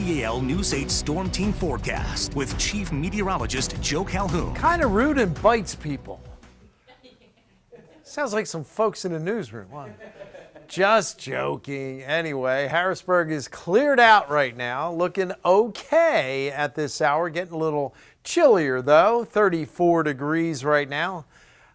WDAL News 8 Storm Team Forecast with Chief Meteorologist Joe Calhoun. Kind of rude and bites people. Sounds like some folks in the newsroom. Wow. Just joking. Anyway, Harrisburg is cleared out right now. Looking okay at this hour. Getting a little chillier though. 34 degrees right now.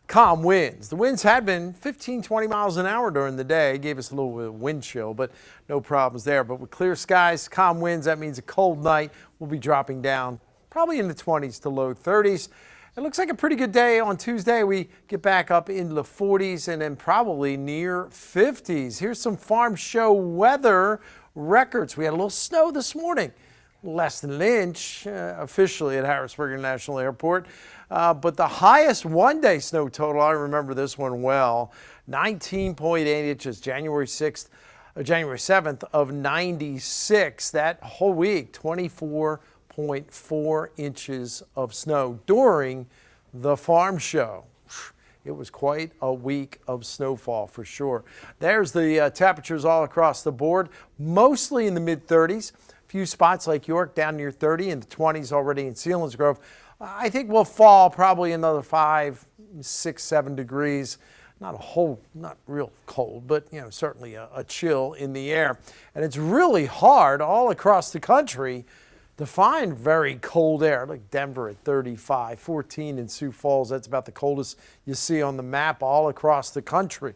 Calm winds. The winds had been 15-20 miles an hour during the day. Gave us a little bit of wind chill, but no problems there. But with clear skies, calm winds, that means a cold night. We'll be dropping down probably in the 20s to low 30s. It looks like a pretty good day on Tuesday. We get back up into the 40s and then probably near 50s. Here's some farm show weather records. We had a little snow this morning. Less than an inch officially at Harrisburg International Airport. But the highest one-day snow total, I remember this one well, 19.8 inches, January 7th of 96. That whole week, 24.4 inches of snow during the farm show. It was quite a week of snowfall for sure. There's the temperatures all across the board, mostly in the mid-30s. Few spots like York down near 30, and the 20s already in Selinsgrove. I think we'll fall probably another 5, 6, 7 degrees. Not real cold, but certainly a chill in the air. And it's really hard all across the country to find very cold air. Like Denver at 35, 14 in Sioux Falls. That's about the coldest you see on the map all across the country.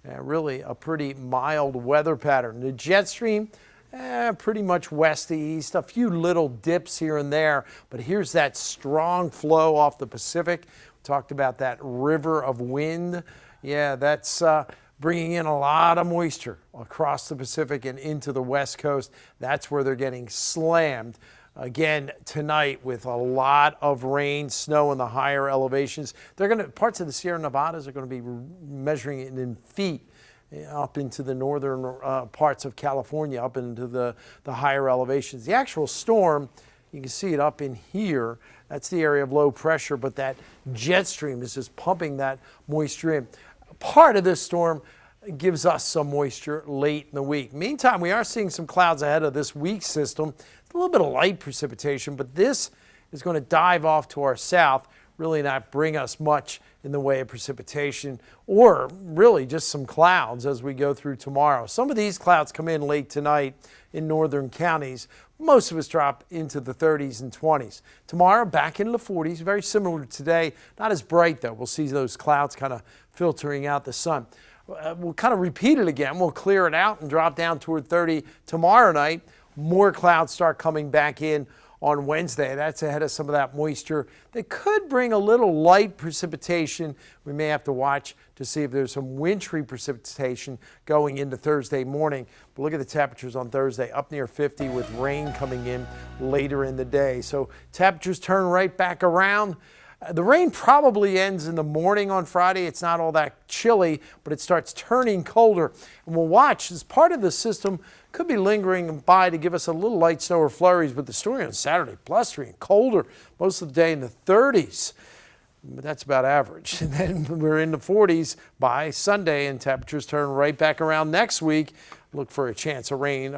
Really a pretty mild weather pattern. The jet stream, pretty much west to east, a few little dips here and there, but here's that strong flow off the Pacific. We talked about that river of wind. Yeah, that's bringing in a lot of moisture across the Pacific and into the West Coast. That's where they're getting slammed again tonight with a lot of rain, snow in the higher elevations. Parts of the Sierra Nevadas are going to be measuring it in feet up into the northern parts of California, up into the higher elevations. The actual storm, you can see it up in here. That's the area of low pressure, but that jet stream is just pumping that moisture in. Part of this storm gives us some moisture late in the week. Meantime, we are seeing some clouds ahead of this week's system. A little bit of light precipitation, but this is going to dive off to our south, really not bring us much in the way of precipitation or really just some clouds as we go through tomorrow. Some of these clouds come in late tonight in northern counties. Most of us drop into the 30s and 20s. Tomorrow back into the 40s, very similar to today. Not as bright though. We'll see those clouds kind of filtering out the sun. We'll kind of repeat it again. We'll clear it out and drop down toward 30 tomorrow night. More clouds start coming back in on Wednesday. That's ahead of some of that moisture that could bring a little light precipitation. We may have to watch to see if there's some wintry precipitation going into Thursday morning. But look at the temperatures on Thursday, up near 50 with rain coming in later in the day. So temperatures turn right back around. The rain probably ends in the morning on Friday. It's not all that chilly, but it starts turning colder. And we'll watch as part of the system could be lingering by to give us a little light snow or flurries, but the story on Saturday, blustery and colder most of the day in the 30s. But that's about average. And then we're in the 40s by Sunday, and temperatures turn right back around next week. Look for a chance of rain.